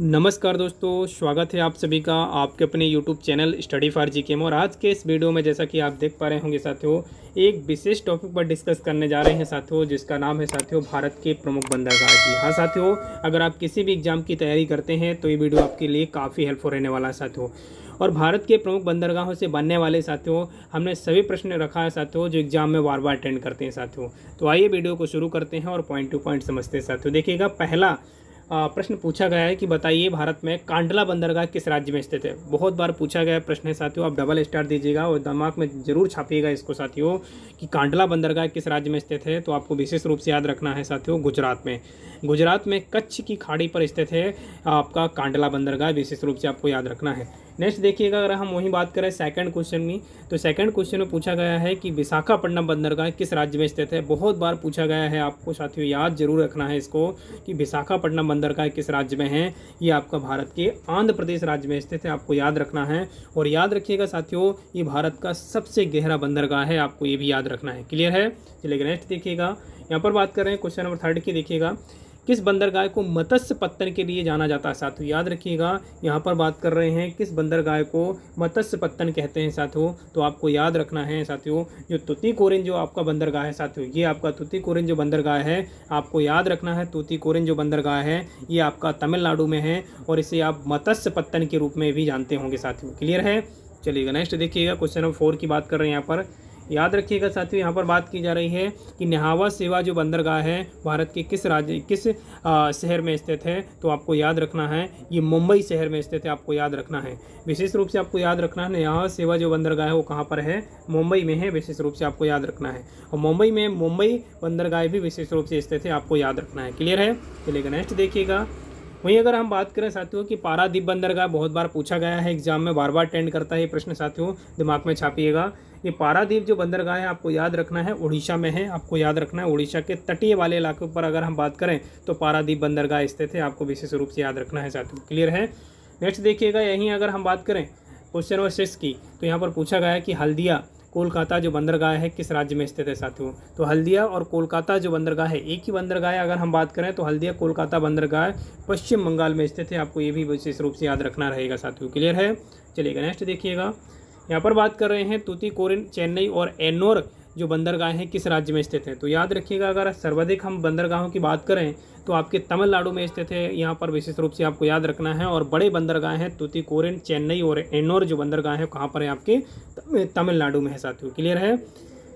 नमस्कार दोस्तों, स्वागत है आप सभी का आपके अपने YouTube channel study for GK में। और आज के इस वीडियो में जैसा कि आप देख पा रहे होंगे साथियों, एक विशेष टॉपिक पर डिस्कस करने जा रहे हैं साथियों, जिसका नाम है साथियों भारत के प्रमुख बंदरगाह। जी हाँ साथियों, अगर आप किसी भी एग्जाम की तैयारी करते हैं तो ये वीडियो आपके लिए काफ़ी हेल्पफुल रहने वाला है साथियों। और भारत के प्रमुख बंदरगाहों से बनने वाले साथियों, हमने सभी प्रश्न रखा है साथियों जो एग्जाम में बार बार अटेंड करते हैं साथियों। तो आइए वीडियो को शुरू करते हैं और पॉइंट टू पॉइंट समझते हैं साथियों। देखिएगा, पहला प्रश्न पूछा गया है कि बताइए भारत में कांडला बंदरगाह किस राज्य में स्थित है। बहुत बार पूछा गया प्रश्न है साथियों, आप डबल स्टार दीजिएगा और दिमाग में जरूर छापिएगा इसको साथियों कि कांडला बंदरगाह किस राज्य में स्थित है। तो आपको विशेष रूप से याद रखना है साथियों गुजरात में। गुजरात में कच्छ की खाड़ी पर स्थित है आपका कांडला बंदरगाह, विशेष रूप से आपको याद रखना है। नेक्स्ट देखिएगा, अगर हम वही बात करें सेकंड क्वेश्चन में, तो सेकंड क्वेश्चन में पूछा गया है कि विशाखापट्टनम बंदरगाह किस राज्य में स्थित है। बहुत बार पूछा गया है, आपको साथियों याद जरूर रखना है इसको कि विशाखापट्टनम बंदरगाह किस राज्य में है। ये आपका भारत के आंध्र प्रदेश राज्य में स्थित है, आपको याद रखना है। और याद रखिएगा साथियों, ये भारत का सबसे गहरा बंदरगाह है, आपको ये भी याद रखना है। क्लियर है? चलिए नेक्स्ट देखिएगा, यहाँ पर बात कर रहे हैं क्वेश्चन नंबर 3 की। देखिएगा, किस बंदरगाह को मत्स्य पत्तन के लिए जाना जाता है साथियों। याद रखिएगा, यहाँ पर बात कर रहे हैं किस बंदरगाह को मत्स्य पत्तन कहते हैं साथियों। तो आपको याद रखना है साथियों, जो तूतीकोरिन जो आपका बंदरगाह है साथियों, ये आपका तूतीकोरिन जो बंदरगाह है, आपको याद रखना है। तूतीकोरिन जो बंदरगाह है ये आपका तमिलनाडु में है और इसे आप मत्स्य पत्तन के रूप में भी जानते होंगे साथियों। क्लियर है? चलिएगा नेक्स्ट देखिएगा, क्वेश्चन नंबर 4 की बात कर रहे हैं यहाँ पर। याद रखिएगा साथियों, यहाँ पर बात की जा रही है कि न्हावा शेवा जो बंदरगाह है भारत के किस शहर में स्थित है। तो आपको याद रखना है ये मुंबई शहर में स्थित है, आपको याद रखना है। विशेष रूप से आपको याद रखना है न्हावा शेवा जो बंदरगाह है वो कहाँ पर है, मुंबई में है, विशेष रूप से आपको याद रखना है। और मुंबई में मुंबई बंदरगाह भी विशेष रूप से स्थित है, आपको याद रखना है। क्लियर है? चलिएगा नेक्स्ट देखिएगा, वहीं अगर हम बात करें साथियों कि पारादीप बंदरगाह, बहुत बार पूछा गया है एग्जाम में, बार बार अटेंड करता है ये प्रश्न साथियों, दिमाग में छापिएगा। ये पारादीप जो बंदरगाह है आपको याद रखना है उड़ीसा में है, आपको याद रखना है। उड़ीसा के तटीय वाले इलाकों पर अगर हम बात करें तो पारादीप बंदरगाह स्थित है, आपको विशेष रूप से याद रखना है साथियों। क्लियर है? नेक्स्ट देखिएगा, यहीं अगर हम बात करें क्वेश्चन नंबर 6 की, तो यहाँ पर पूछा गया है कि हल्दिया कोलकाता जो बंदरगाह है किस राज्य में स्थित है साथियों। तो हल्दिया और कोलकाता जो बंदरगाह है एक ही बंदरगाह है। अगर हम बात करें तो हल्दिया कोलकाता बंदरगाह पश्चिम बंगाल में स्थित है, आपको ये भी विशेष रूप से याद रखना रहेगा साथियों। क्लियर है? चलिएगा नेक्स्ट देखिएगा, यहाँ पर बात कर रहे हैं तूतीकोरिन, चेन्नई और एन्नोर जो बंदरगाह है किस राज्य में स्थित है। तो याद रखिएगा, अगर सर्वाधिक हम बंदरगाहों की बात करें तो आपके तमिलनाडु में स्थित है, यहाँ पर विशेष रूप से आपको याद रखना है। और बड़े बंदरगाह हैं तूतीकोरिन, चेन्नई और एन्नोर जो बंदरगाह है कहाँ पर है, आपके तमिलनाडु में है साथियों। क्लियर है?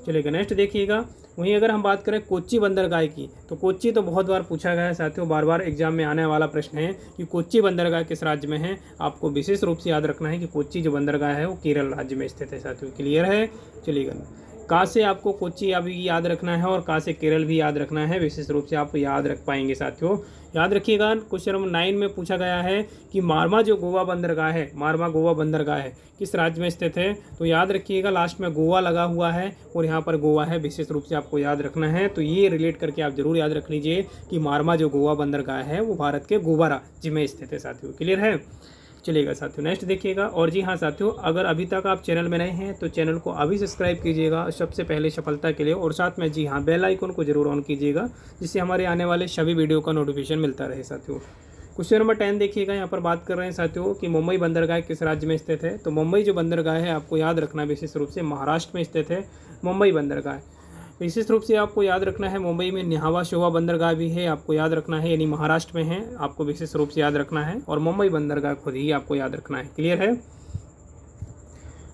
चलिएगा नेक्स्ट देखिएगा, वहीं अगर हम बात करें कोच्चि बंदरगाह की, तो कोच्चि तो बहुत बार पूछा गया है साथियों, बार बार एग्जाम में आने वाला प्रश्न है कि कोच्चि बंदरगाह किस राज्य में है। आपको विशेष रूप से याद रखना है कि कोच्चि जो बंदरगाह है वो केरल राज्य में स्थित है साथियों। क्लियर है? चलिएगा, कहाँ से आपको कोच्चि अभी याद रखना है और कहाँ से केरल भी याद रखना है, विशेष रूप से आप याद रख पाएंगे साथियों। याद रखिएगा, क्वेश्चन नंबर 9 में पूछा गया है कि मारवा जो गोवा बंदरगाह है, मारवा गोवा बंदरगाह है किस राज्य में स्थित है। तो याद रखिएगा, लास्ट में गोवा लगा हुआ है और यहाँ पर गोवा है, विशेष रूप से आपको याद रखना है। तो ये रिलेट करके आप जरूर याद रख लीजिए कि मारवा जो गोवा बंदरगाह है वो भारत के गोवा राज्य में स्थित है साथियों। क्लियर है? चलिएगा साथियों नेक्स्ट देखिएगा। और जी हाँ साथियों, अगर अभी तक आप चैनल में नए हैं तो चैनल को अभी सब्सक्राइब कीजिएगा सबसे पहले सफलता के लिए, और साथ में जी हाँ बेल आइकन को जरूर ऑन कीजिएगा, जिससे हमारे आने वाले सभी वीडियो का नोटिफिकेशन मिलता रहे साथियों। क्वेश्चन नंबर 10 देखिएगा, यहाँ पर बात कर रहे हैं साथियों कि मुंबई बंदरगाह किस राज्य में स्थित है। तो मुंबई जो बंदरगाह है आपको याद रखना विशेष रूप से महाराष्ट्र में स्थित है मुंबई बंदरगाह। विशेष रूप से आपको याद रखना है मुंबई में न्हावा शेवा बंदरगाह भी है, आपको याद रखना है, यानी महाराष्ट्र में है, आपको विशेष रूप से याद रखना है। और मुंबई बंदरगाह खुद ही आपको याद रखना है। क्लियर है?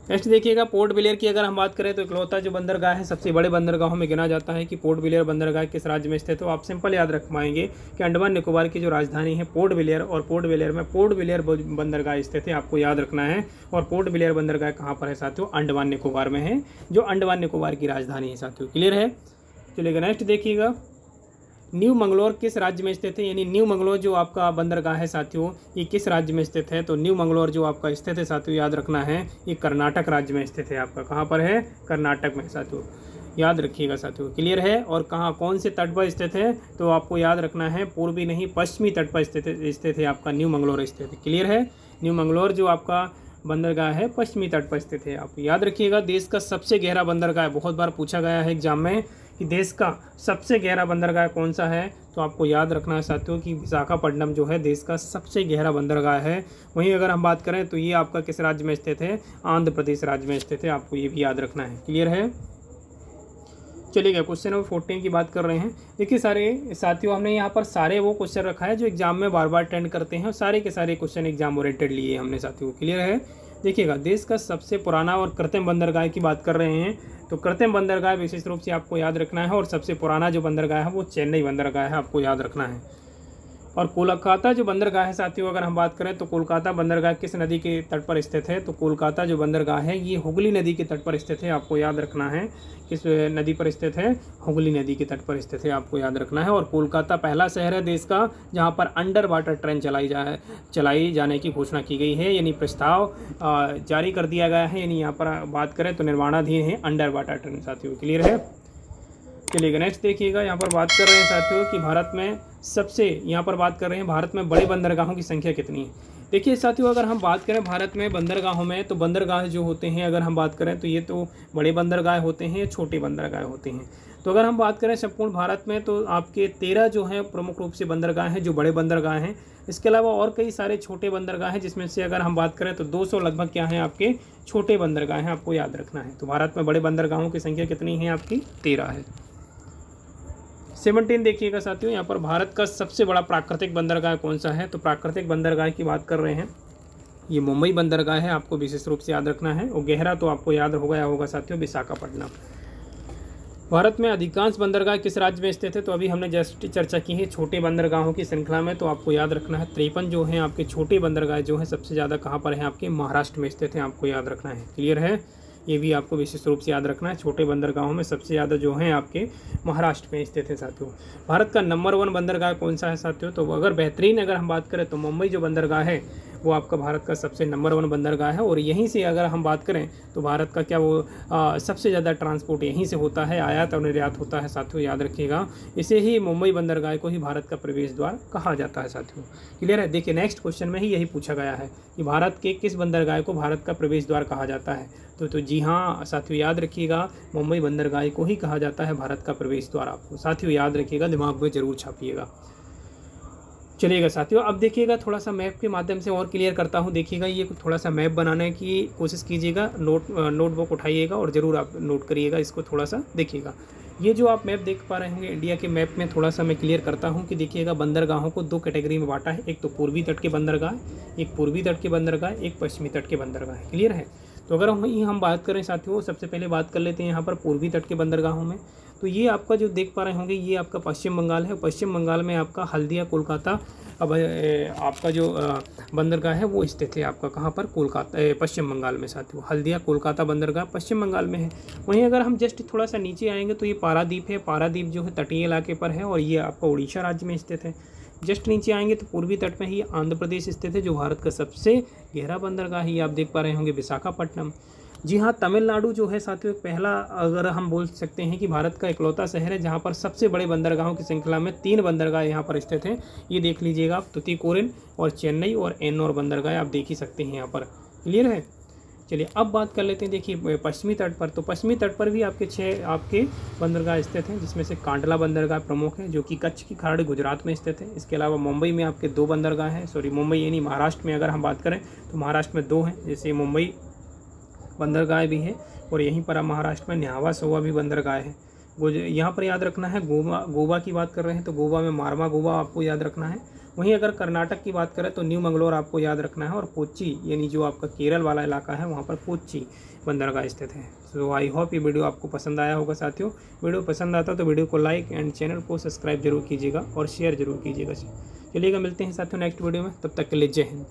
नेक्स्ट देखिएगा, पोर्ट ब्लेयर की अगर हम बात करें तो इकलौता जो बंदरगाह है सबसे बड़े बंदरगाहों में गिना जाता है कि पोर्ट ब्लेयर बंदरगाह किस राज्य में स्थित है। तो आप सिंपल याद रख पाएंगे कि अंडमान निकोबार की जो राजधानी है पोर्ट ब्लेयर, और पोर्ट ब्लेयर में पोर्ट ब्लेयर बंदरगाह स्थित है, आपको याद रखना है। और पोर्ट ब्लेयर बंदरगाह कहाँ पर है साथियों, अंडमान निकोबार में है, जो अंडमान निकोबार की राजधानी है साथियों। क्लियर है? चलिएगा नेक्स्ट देखिएगा, न्यू मंगलोर किस राज्य में स्थित है, यानी न्यू मंगलोर जो आपका बंदरगाह है साथियों ये किस राज्य में स्थित है। तो न्यू मंगलोर जो आपका स्थित है साथियों, याद रखना है ये कर्नाटक राज्य में स्थित है, आपका कहाँ पर है, कर्नाटक में साथियों, याद रखिएगा साथियों। क्लियर है? और कहाँ कौन से तट पर स्थित है, तो आपको याद रखना है पूर्वी नहीं पश्चिमी तट पर स्थित है आपका न्यू मंगलोर स्थित है। क्लियर है? न्यू मंगलोर जो आपका बंदरगाह है पश्चिमी तट पर स्थित है, आप याद रखिएगा। देश का सबसे गहरा बंदरगाह, बहुत बार पूछा गया है एग्जाम में कि देश का सबसे गहरा बंदरगाह कौन सा है, तो आपको याद रखना है साथियों कि विशाखापट्टनम जो है देश का सबसे गहरा बंदरगाह है। वहीं अगर हम बात करें तो ये आपका किस राज्य में स्थित है, आंध्र प्रदेश राज्य में स्थित है, आपको ये भी याद रखना है। क्लियर है। चलिए क्वेश्चन नंबर 14 की बात कर रहे हैं। देखिए सारे साथियों, हमने यहाँ पर सारे वो क्वेश्चन रखा है जो एग्जाम में बार बार अटेंड करते हैं, और सारे के सारे क्वेश्चन एग्जाम ओरिएंटेड लिए हमने साथियों। क्लियर है। देखिएगा, देश का सबसे पुराना और कृत्रिम बंदरगाह की बात कर रहे हैं, तो कृत्रिम बंदरगाह विशेष रूप से आपको याद रखना है, और सबसे पुराना जो बंदरगाह है वो चेन्नई बंदरगाह है, आपको याद रखना है। और कोलकाता जो बंदरगाह है साथियों, अगर हम बात करें तो कोलकाता बंदरगाह किस नदी के तट पर स्थित है, तो कोलकाता जो बंदरगाह है ये हुगली नदी के तट पर स्थित है, आपको याद रखना है। किस नदी पर स्थित है, हुगली नदी के तट पर स्थित है, आपको याद रखना है। और कोलकाता पहला शहर है देश का जहां पर अंडर वाटर ट्रेन चलाई जाने की घोषणा की गई है, यानी प्रस्ताव जारी कर दिया गया है, यानी यहाँ पर बात करें तो निर्माणाधीन है अंडर वाटर ट्रेन साथियों। क्लियर है। चलिएगा नेक्स्ट देखिएगा, यहाँ पर बात कर रहे हैं साथियों कि भारत में यहाँ पर बात कर रहे हैं भारत में बड़े बंदरगाहों की संख्या कितनी है। देखिए साथियों, अगर हम बात करें भारत में बंदरगाहों में, तो बंदरगाह जो होते हैं अगर हम बात करें तो ये तो बड़े बंदरगाह होते हैं या छोटे बंदरगाह होते हैं। तो अगर हम बात करें संपूर्ण भारत में तो आपके 13 जो हैं प्रमुख रूप से बंदरगाह हैं जो बड़े बंदरगाह हैं। इसके अलावा और कई सारे छोटे बंदरगाह हैं, जिसमें से अगर हम बात करें तो 200 लगभग क्या हैं आपके छोटे बंदरगाह हैं, आपको याद रखना है। तो भारत में बड़े बंदरगाहों की संख्या कितनी है आपकी, 13 है। 17 देखिएगा साथियों, यहाँ पर भारत का सबसे बड़ा प्राकृतिक बंदरगाह कौन सा है, तो प्राकृतिक बंदरगाह की बात कर रहे हैं, ये मुंबई बंदरगाह है, आपको विशेष रूप से याद रखना है। और गहरा तो आपको याद होगा साथियों, विशाखापट्टनम। भारत में अधिकांश बंदरगाह किस राज्य में स्थित है, तो अभी हमने जस्ट चर्चा की है छोटे बंदरगाहों की श्रृंखला में, तो आपको याद रखना है 53 जो हैं आपके छोटे बंदरगाह जो हैं सबसे ज़्यादा कहाँ पर हैं, आपके महाराष्ट्र में स्थित हैं, आपको याद रखना है। क्लियर है। ये भी आपको विशेष रूप से याद रखना है, छोटे बंदरगाहों में सबसे ज़्यादा जो हैं आपके महाराष्ट्र में स्थित है साथियों। भारत का नंबर 1 बंदरगाह कौन सा है साथियों, तो अगर बेहतरीन अगर हम बात करें तो मुंबई जो बंदरगाह है वो आपका भारत का सबसे नंबर 1 बंदरगाह है। और यहीं से अगर हम बात करें तो भारत का क्या वो सबसे ज़्यादा ट्रांसपोर्ट यहीं से होता है, आयात और निर्यात होता है साथियों, याद रखिएगा। इसे ही मुंबई बंदरगाह को ही भारत का प्रवेश द्वार कहा जाता है साथियों। क्लियर है। देखिए नेक्स्ट क्वेश्चन में ही यही पूछा गया है कि भारत के किस बंदरगाह को भारत का प्रवेश द्वार कहा जाता है, तो जी हाँ साथियों, याद रखिएगा मुंबई बंदरगाह को ही कहा जाता है भारत का प्रवेश द्वार। आपको साथियों याद रखिएगा, दिमाग में जरूर छापिएगा। चलिएगा साथियों, अब देखिएगा थोड़ा सा मैप के माध्यम से और क्लियर करता हूँ। देखिएगा ये थोड़ा सा मैप बनाने की कोशिश कीजिएगा, नोटबुक उठाइएगा और ज़रूर आप नोट करिएगा, इसको थोड़ा सा देखिएगा। ये जो आप मैप देख पा रहे होंगे इंडिया के मैप में, थोड़ा सा मैं क्लियर करता हूँ कि देखिएगा बंदरगाहों को 2 कैटेगरी में बांटा है, एक तो पूर्वी तट के बंदरगाह, एक पूर्वी तट के बंदरगाह, एक पश्चिमी तट के बंदरगाह। क्लियर है। तो अगर हम बात करें साथियों, सबसे पहले बात कर लेते हैं यहाँ पर पूर्वी तट के बंदरगाहों में। तो ये आपका जो देख पा रहे होंगे ये आपका पश्चिम बंगाल है। पश्चिम बंगाल में आपका हल्दिया कोलकाता अब आपका जो बंदरगाह है वो स्थित है आपका कहाँ पर, कोलकाता पश्चिम बंगाल में साथियों। हल्दिया कोलकाता बंदरगाह पश्चिम बंगाल में है। वहीं अगर हम जस्ट थोड़ा सा नीचे आएंगे तो ये पारादीप है। पारादीप जो है तटीय इलाके पर है और ये आपका उड़ीसा राज्य में स्थित है। जस्ट नीचे आएंगे तो पूर्वी तट में ही आंध्र प्रदेश स्थित है, जो भारत का सबसे गहरा बंदरगाह ही आप देख पा रहे होंगे, विशाखापट्टनम। जी हाँ, तमिलनाडु जो है साथियों पहला अगर हम बोल सकते हैं कि भारत का इकलौता शहर है जहाँ पर सबसे बड़े बंदरगाहों की श्रृंखला में 3 बंदरगाह यहाँ पर स्थित हैं। ये देख लीजिएगा आप, तुतीकोरिन और चेन्नई और एन्नोर बंदरगाह आप देख ही सकते हैं यहाँ पर। क्लियर है। चलिए अब बात कर लेते हैं देखिए पश्चिमी तट पर। तो पश्चिमी तट पर भी आपके 6 आपके बंदरगाह स्थित हैं, जिसमें से कांडला बंदरगाह प्रमुख है जो कि कच्छ की खाड़ी गुजरात में स्थित है। इसके अलावा मुंबई में आपके 2 बंदरगाह हैं, मुंबई यानी महाराष्ट्र में अगर हम बात करें तो महाराष्ट्र में 2 हैं, जैसे मुंबई बंदरगाह भी है और यहीं पर महाराष्ट्र में न्यावा सोवा भी बंदरगाह है। यहाँ पर याद रखना है गोवा की बात कर रहे हैं तो गोवा में मारमा गोवा आपको याद रखना है। वहीं अगर कर्नाटक की बात करें तो न्यू मंगलोर आपको याद रखना है और कोच्चि यानी जो आपका केरल वाला इलाका है वहाँ पर कोच्चि बंदरगाह स्थित है। सो आई होप ये वीडियो आपको पसंद आया होगा साथियों। वीडियो पसंद आता तो वीडियो को लाइक एंड चैनल को सब्सक्राइब जरूर कीजिएगा और शेयर जरूर कीजिएगा। चलिएगा मिलते हैं साथियों नेक्स्ट वीडियो में, तब तक के लिए जय हिंद।